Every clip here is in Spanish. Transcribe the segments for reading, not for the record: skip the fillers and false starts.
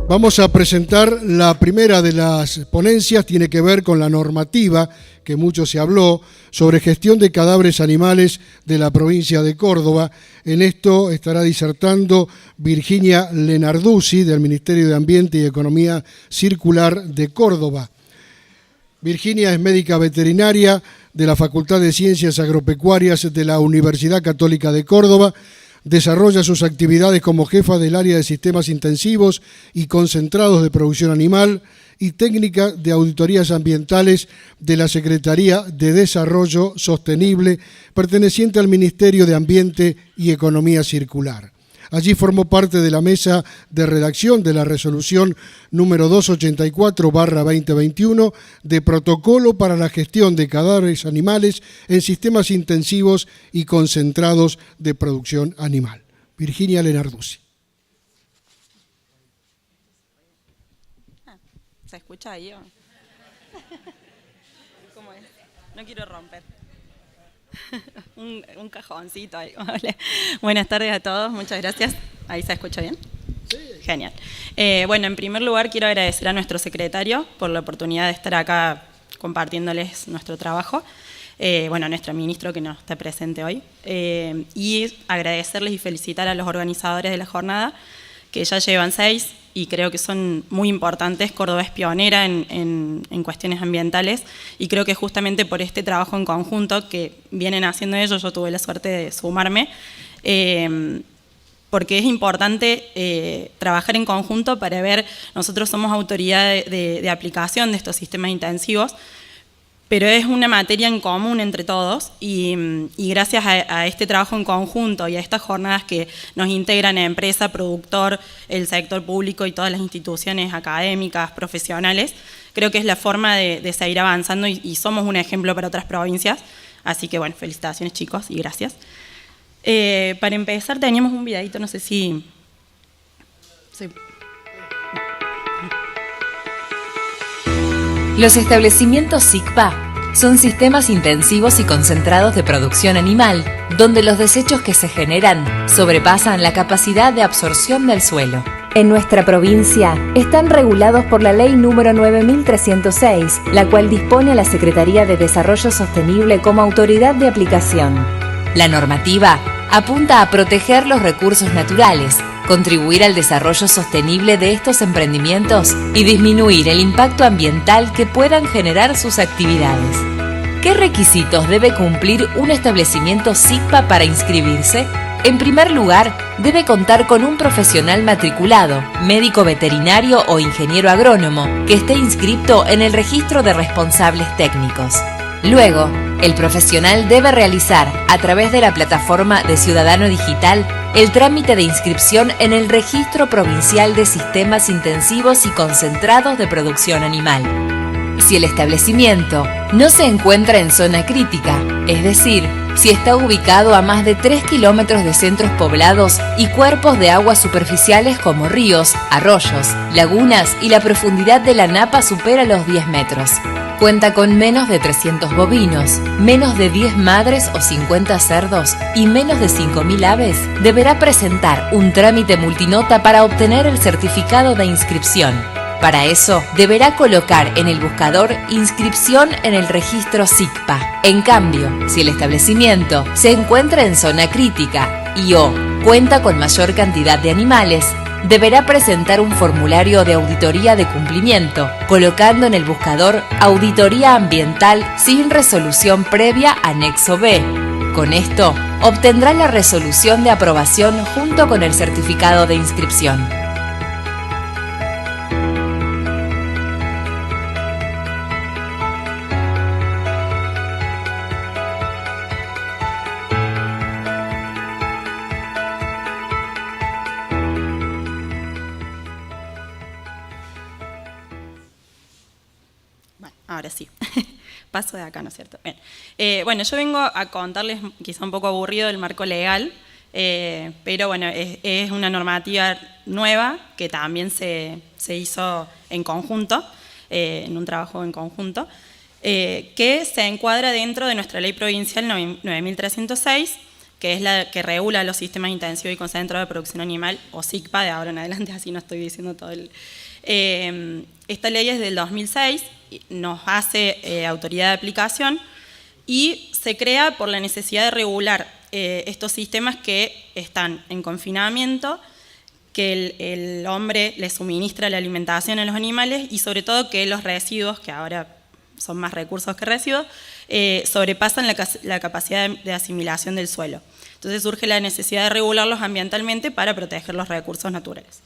Vamos a presentar la primera de las ponencias, tiene que ver con la normativa, que mucho se habló, sobre gestión de cadáveres animales de la provincia de Córdoba. En esto estará disertando Virginia Lenarduzzi, del Ministerio de Ambiente y Economía Circular de Córdoba. Virginia es médica veterinaria de la Facultad de Ciencias Agropecuarias de la Universidad Católica de Córdoba. Desarrolla sus actividades como jefa del área de sistemas intensivos y concentrados de producción animal y técnica de auditorías ambientales de la Secretaría de Desarrollo Sostenible, perteneciente al Ministerio de Ambiente y Economía Circular. Allí formó parte de la mesa de redacción de la resolución número 284/2021 de protocolo para la gestión de cadáveres animales en sistemas intensivos y concentrados de producción animal. Virginia Lenarduzzi. ¿Se escucha ahí o? ¿Cómo es? No quiero romper. un cajoncito ahí. Buenas tardes a todos, muchas gracias. ¿Ahí se escucha bien? Sí. Genial. Bueno, en primer lugar quiero agradecer a nuestro secretario por la oportunidad de estar acá compartiéndoles nuestro trabajo. Bueno, a nuestro ministro que no está presente hoy. Y agradecerles y felicitar a los organizadores de la jornada, que ya llevan 6 y creo que son muy importantes. Córdoba es pionera en cuestiones ambientales y creo que justamente por este trabajo en conjunto que vienen haciendo ellos, yo tuve la suerte de sumarme, porque es importante trabajar en conjunto para ver, nosotros somos autoridad de aplicación de estos sistemas intensivos, pero es una materia en común entre todos y gracias a este trabajo en conjunto y a estas jornadas que nos integran a empresa, productor, el sector público y todas las instituciones académicas, profesionales, creo que es la forma de seguir avanzando y somos un ejemplo para otras provincias. Así que bueno, felicitaciones chicos y gracias. Para empezar teníamos un videito, no sé si... Sí. Los establecimientos SICPA son sistemas intensivos y concentrados de producción animal, donde los desechos que se generan sobrepasan la capacidad de absorción del suelo. En nuestra provincia están regulados por la Ley número 9306, la cual dispone a la Secretaría de Desarrollo Sostenible como autoridad de aplicación. La normativa apunta a proteger los recursos naturales, contribuir al desarrollo sostenible de estos emprendimientos y disminuir el impacto ambiental que puedan generar sus actividades. ¿Qué requisitos debe cumplir un establecimiento SICPA para inscribirse? En primer lugar, debe contar con un profesional matriculado, médico veterinario o ingeniero agrónomo, que esté inscripto en el registro de responsables técnicos. Luego, el profesional debe realizar, a través de la plataforma de Ciudadano Digital, el trámite de inscripción en el Registro Provincial de Sistemas Intensivos y Concentrados de Producción Animal. Si el establecimiento no se encuentra en zona crítica, es decir, si está ubicado a más de 3 kilómetros de centros poblados y cuerpos de aguas superficiales como ríos, arroyos, lagunas y la profundidad de la napa supera los 10 metros. Cuenta con menos de 300 bovinos, menos de 10 madres o 50 cerdos y menos de 5.000 aves, deberá presentar un trámite multinota para obtener el certificado de inscripción. Para eso, deberá colocar en el buscador inscripción en el registro SICPA. En cambio, si el establecimiento se encuentra en zona crítica y o cuenta con mayor cantidad de animales, deberá presentar un formulario de auditoría de cumplimiento, colocando en el buscador Auditoría Ambiental sin resolución previa anexo B. Con esto, obtendrá la resolución de aprobación junto con el certificado de inscripción. Ahora sí, paso de acá, ¿no es cierto? Bien. Bueno, yo vengo a contarles, quizá un poco aburrido, el marco legal, pero bueno, es una normativa nueva que también se hizo en conjunto, en un trabajo en conjunto, que se encuadra dentro de nuestra ley provincial 9306, que es la que regula los sistemas intensivos y concentrados de producción animal, o SICPA de ahora en adelante, así no estoy diciendo todo el... esta ley es del 2006, nos hace autoridad de aplicación y se crea por la necesidad de regular estos sistemas que están en confinamiento, que el hombre le suministra la alimentación a los animales y sobre todo que los residuos, que ahora son más recursos que residuos, sobrepasan la capacidad de asimilación del suelo. Entonces surge la necesidad de regularlos ambientalmente para proteger los recursos naturales.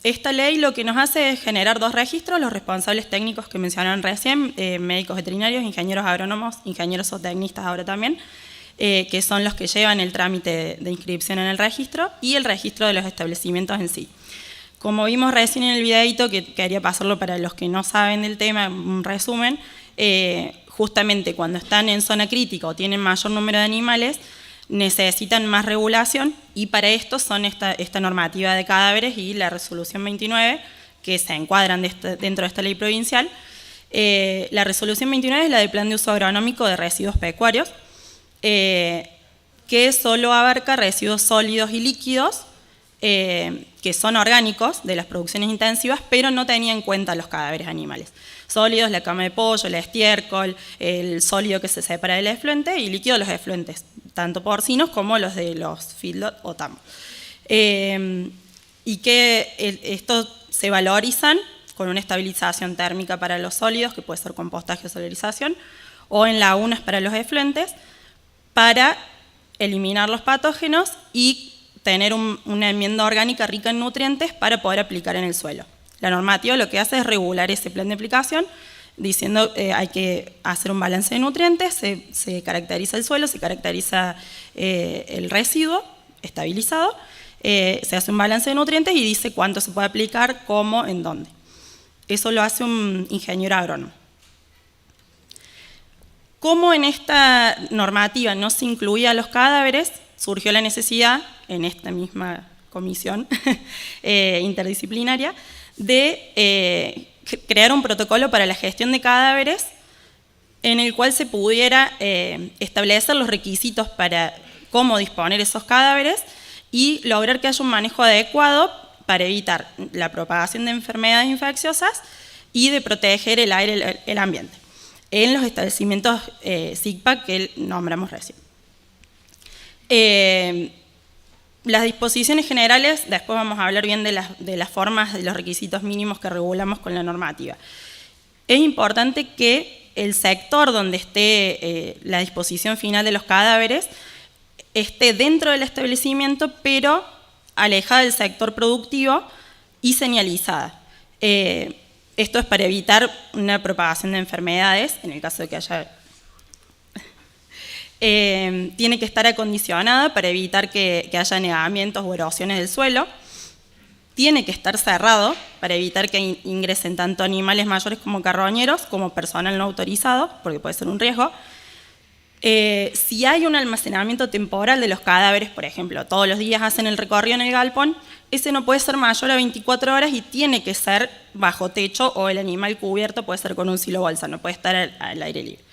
Esta ley lo que nos hace es generar 2 registros, los responsables técnicos que mencionaron recién, médicos veterinarios, ingenieros agrónomos, ingenieros zootecnistas ahora también, que son los que llevan el trámite de inscripción en el registro, y el registro de los establecimientos en sí. Como vimos recién en el videito, que quería pasarlo para los que no saben del tema, un resumen, justamente cuando están en zona crítica o tienen mayor número de animales, necesitan más regulación, y para esto son esta normativa de cadáveres y la resolución 29, que se encuadran dentro de esta ley provincial. La resolución 29 es la del plan de uso agronómico de residuos pecuarios, que solo abarca residuos sólidos y líquidos, que son orgánicos de las producciones intensivas, pero no tenía en cuenta los cadáveres animales. Sólidos, la cama de pollo, el estiércol, el sólido que se separa del efluente, y líquidos los efluentes, tanto porcinos como los de los feedlot o tambo. Y que estos se valorizan con una estabilización térmica para los sólidos, que puede ser compostaje o solarización, o en lagunas para los efluentes, para eliminar los patógenos y tener una enmienda orgánica rica en nutrientes para poder aplicar en el suelo. La normativa lo que hace es regular ese plan de aplicación, diciendo hay que hacer un balance de nutrientes, se caracteriza el suelo, se caracteriza el residuo estabilizado, se hace un balance de nutrientes y dice cuánto se puede aplicar, cómo, en dónde. Eso lo hace un ingeniero agrónomo. Como en esta normativa no se incluía los cadáveres, surgió la necesidad, en esta misma comisión interdisciplinaria, de crear un protocolo para la gestión de cadáveres en el cual se pudiera establecer los requisitos para cómo disponer esos cadáveres y lograr que haya un manejo adecuado para evitar la propagación de enfermedades infecciosas y de proteger el aire y el ambiente en los establecimientos SICPA que nombramos recién. Las disposiciones generales, después vamos a hablar bien de las formas, de los requisitos mínimos que regulamos con la normativa. Es importante que el sector donde esté la disposición final de los cadáveres esté dentro del establecimiento, pero alejada del sector productivo y señalizada. Esto es para evitar una propagación de enfermedades, en el caso de que haya... tiene que estar acondicionada para evitar que haya anegamientos o erosiones del suelo. Tiene que estar cerrado para evitar que ingresen tanto animales mayores como carroñeros, como personal no autorizado, porque puede ser un riesgo. Si hay un almacenamiento temporal de los cadáveres, por ejemplo, todos los días hacen el recorrido en el galpón, ese no puede ser mayor a 24 horas y tiene que ser bajo techo, o el animal cubierto puede ser con un silo bolsa, no puede estar al aire libre.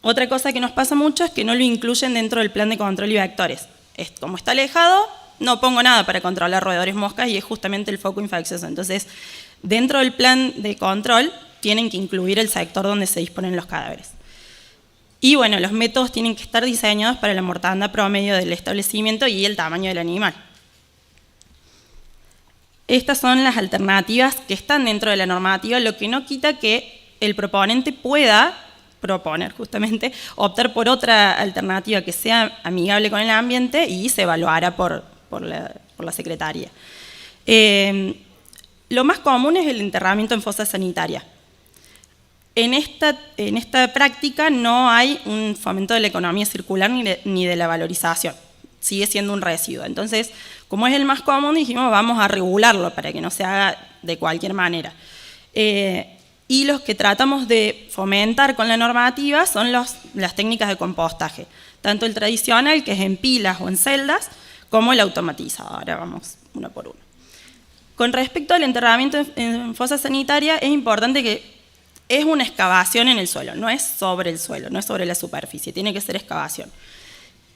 Otra cosa que nos pasa mucho es que no lo incluyen dentro del plan de control y vectores. Como está alejado, no pongo nada para controlar roedores, moscas, y es justamente el foco infeccioso. Entonces, dentro del plan de control tienen que incluir el sector donde se disponen los cadáveres. Y bueno, los métodos tienen que estar diseñados para la mortandad promedio del establecimiento y el tamaño del animal. Estas son las alternativas que están dentro de la normativa, lo que no quita que el proponente pueda proponer justamente, optar por otra alternativa que sea amigable con el ambiente y se evaluará por la Secretaría. Lo más común es el enterramiento en fosa sanitaria. En esta práctica no hay un fomento de la economía circular ni de la valorización, sigue siendo un residuo. Entonces, como es el más común, dijimos vamos a regularlo para que no se haga de cualquier manera. Y los que tratamos de fomentar con la normativa son las técnicas de compostaje, tanto el tradicional, que es en pilas o en celdas, como el automatizado. Ahora vamos uno por uno. Con respecto al enterramiento en fosa sanitaria, es importante que es una excavación en el suelo, no es sobre el suelo, no es sobre la superficie, tiene que ser excavación.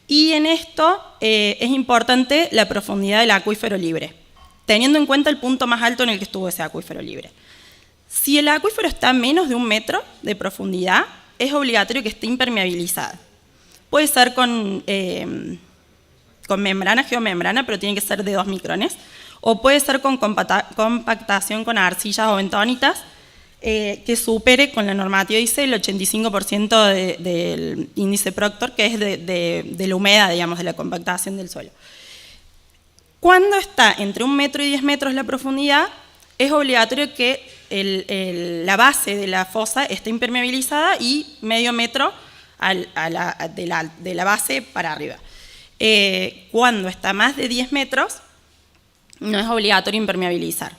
Y en esto es importante la profundidad del acuífero libre, teniendo en cuenta el punto más alto en el que estuvo ese acuífero libre. Si el acuífero está a menos de 1 metro de profundidad, es obligatorio que esté impermeabilizado. Puede ser con membrana, geomembrana, pero tiene que ser de 2 micrones, o puede ser con compactación con arcillas o bentonitas, que supere con la normativa dice el 85% del índice Proctor, que es de la humedad, digamos, de la compactación del suelo. Cuando está entre 1 metro y 10 metros la profundidad, es obligatorio que la base de la fosa esté impermeabilizada y medio metro de la base para arriba. Cuando está más de 10 metros, no es obligatorio impermeabilizar.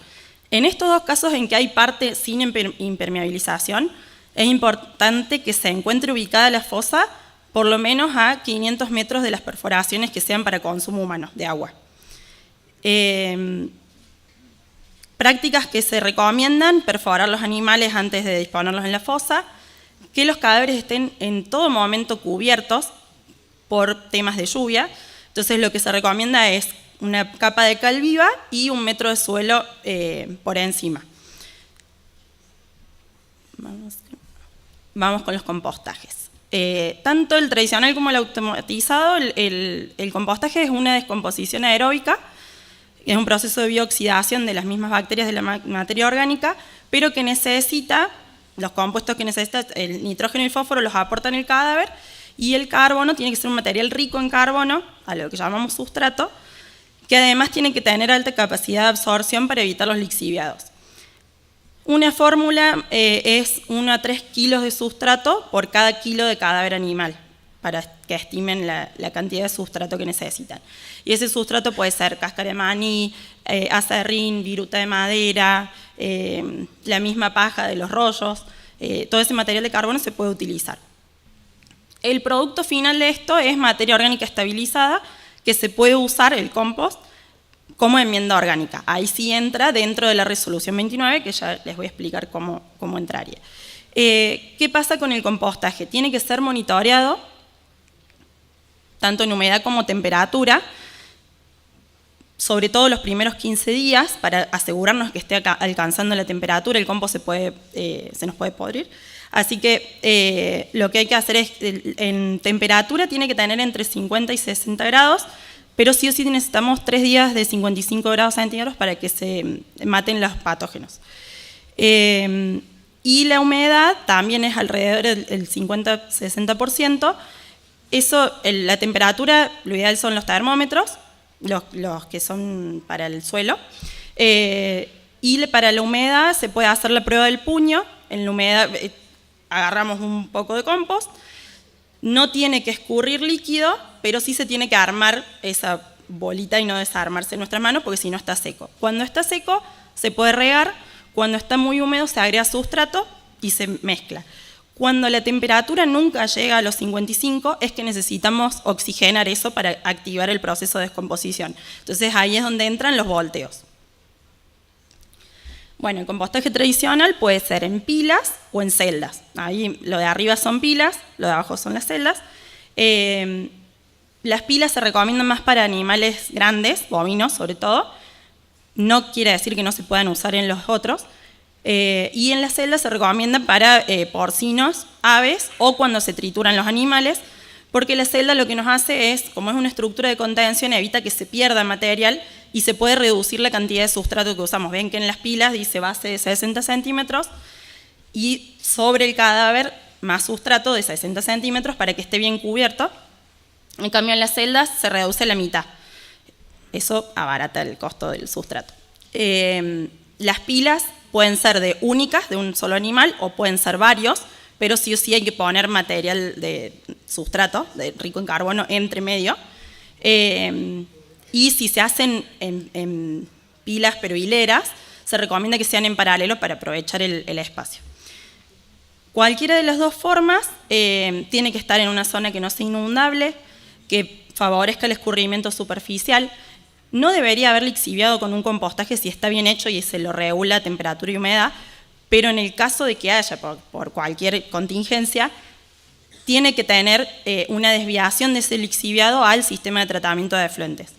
En estos dos casos en que hay parte sin impermeabilización, es importante que se encuentre ubicada la fosa por lo menos a 500 metros de las perforaciones que sean para consumo humano de agua. Prácticas que se recomiendan: perforar los animales antes de disponerlos en la fosa, que los cadáveres estén en todo momento cubiertos por temas de lluvia. Entonces lo que se recomienda es una capa de cal viva y 1 metro de suelo por encima. Vamos con los compostajes. Tanto el tradicional como el automatizado, el compostaje es una descomposición aeróbica, es un proceso de biooxidación de las mismas bacterias de la materia orgánica, pero que necesita, los compuestos que necesita, el nitrógeno y el fósforo los aportan el cadáver, y el carbono tiene que ser un material rico en carbono, a lo que llamamos sustrato, que además tiene que tener alta capacidad de absorción para evitar los lixiviados. Una fórmula es 1 a 3 kilos de sustrato por cada kilo de cadáver animal, para que estimen la cantidad de sustrato que necesitan. Y ese sustrato puede ser cáscara de maní, acerrín, viruta de madera, la misma paja de los rollos, todo ese material de carbono se puede utilizar. El producto final de esto es materia orgánica estabilizada, que se puede usar, el compost, como enmienda orgánica. Ahí sí entra dentro de la resolución 29, que ya les voy a explicar cómo entraría. ¿Qué pasa con el compostaje? Tiene que ser monitoreado, tanto en humedad como temperatura, sobre todo los primeros 15 días, para asegurarnos que esté alcanzando la temperatura. El compost se nos puede podrir. Así que lo que hay que hacer es, en temperatura tiene que tener entre 50 y 60 grados, pero sí o sí necesitamos 3 días de 55 grados centígrados para que se maten los patógenos. Y la humedad también es alrededor del 50-60%. La temperatura, lo ideal son los termómetros, los que son para el suelo. Y para la humedad se puede hacer la prueba del puño. En la humedad agarramos un poco de compost, no tiene que escurrir líquido, pero sí se tiene que armar esa bolita y no desarmarse en nuestras manos, porque si no está seco. Cuando está seco se puede regar, cuando está muy húmedo se agrega sustrato y se mezcla. Cuando la temperatura nunca llega a los 55 es que necesitamos oxigenar eso para activar el proceso de descomposición. Entonces ahí es donde entran los volteos. Bueno, el compostaje tradicional puede ser en pilas o en celdas. Ahí lo de arriba son pilas, lo de abajo son las celdas. Las pilas se recomiendan más para animales grandes, bovinos sobre todo. No quiere decir que no se puedan usar en los otros. Y en las celdas se recomiendan para porcinos, aves o cuando se trituran los animales, porque la celda lo que nos hace es, como es una estructura de contención, evita que se pierda material y se puede reducir la cantidad de sustrato que usamos. Ven que en las pilas dice base de 60 centímetros y sobre el cadáver más sustrato de 60 centímetros para que esté bien cubierto. En cambio en las celdas se reduce la mitad. Eso abarata el costo del sustrato. Las pilas pueden ser únicas, de un solo animal, o pueden ser varios, pero sí o sí hay que poner material de sustrato, rico en carbono, entre medio. Y si se hacen en pilas pero hileras, se recomienda que sean en paralelo para aprovechar el espacio. Cualquiera de las dos formas tiene que estar en una zona que no sea inundable, que favorezca el escurrimiento superficial. No debería haber lixiviado con un compostaje si está bien hecho y se lo regula temperatura y humedad, pero en el caso de que haya, por cualquier contingencia, tiene que tener una desviación de ese lixiviado al sistema de tratamiento de efluentes.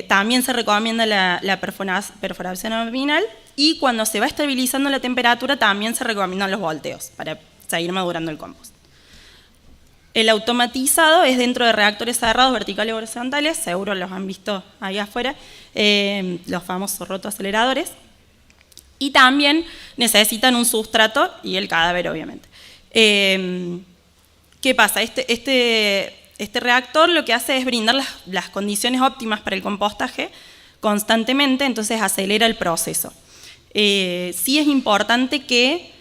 También se recomienda la perforación abdominal, y cuando se va estabilizando la temperatura también se recomiendan los volteos para seguir madurando el compost. El automatizado es dentro de reactores cerrados verticales o horizontales, seguro los han visto ahí afuera, los famosos rotoaceleradores, y también necesitan un sustrato y el cadáver, obviamente. ¿Qué pasa? Este reactor lo que hace es brindar las condiciones óptimas para el compostaje constantemente, entonces acelera el proceso. Sí es importante que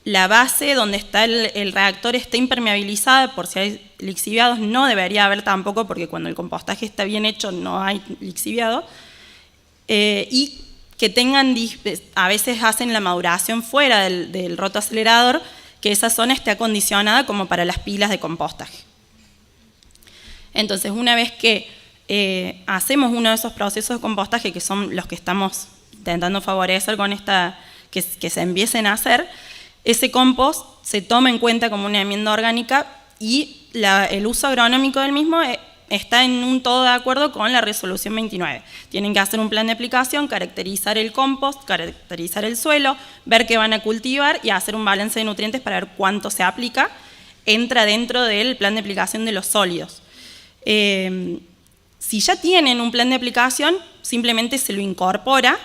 la base donde está el reactor esté impermeabilizada por si hay lixiviados. No debería haber tampoco, porque cuando el compostaje está bien hecho no hay lixiviado. Y que tengan, a veces hacen la maduración fuera del rotoacelerador, que esa zona esté acondicionada como para las pilas de compostaje. Entonces, una vez que hacemos uno de esos procesos de compostaje, que son los que estamos intentando favorecer con que se empiecen a hacer, ese compost se toma en cuenta como una enmienda orgánica y el uso agronómico del mismo está en un todo de acuerdo con la resolución 29. Tienen que hacer un plan de aplicación, caracterizar el compost, caracterizar el suelo, ver qué van a cultivar y hacer un balance de nutrientes para ver cuánto se aplica. Entra dentro del plan de aplicación de los sólidos. Si ya tienen un plan de aplicación, simplemente se lo incorpora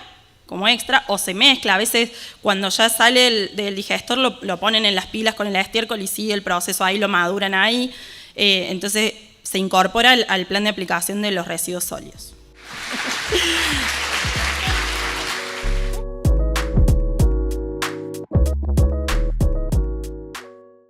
como extra o se mezcla. A veces cuando ya sale del digestor lo ponen en las pilas con el estiércol y sigue el proceso ahí, lo maduran ahí. Entonces se incorpora al plan de aplicación de los residuos sólidos.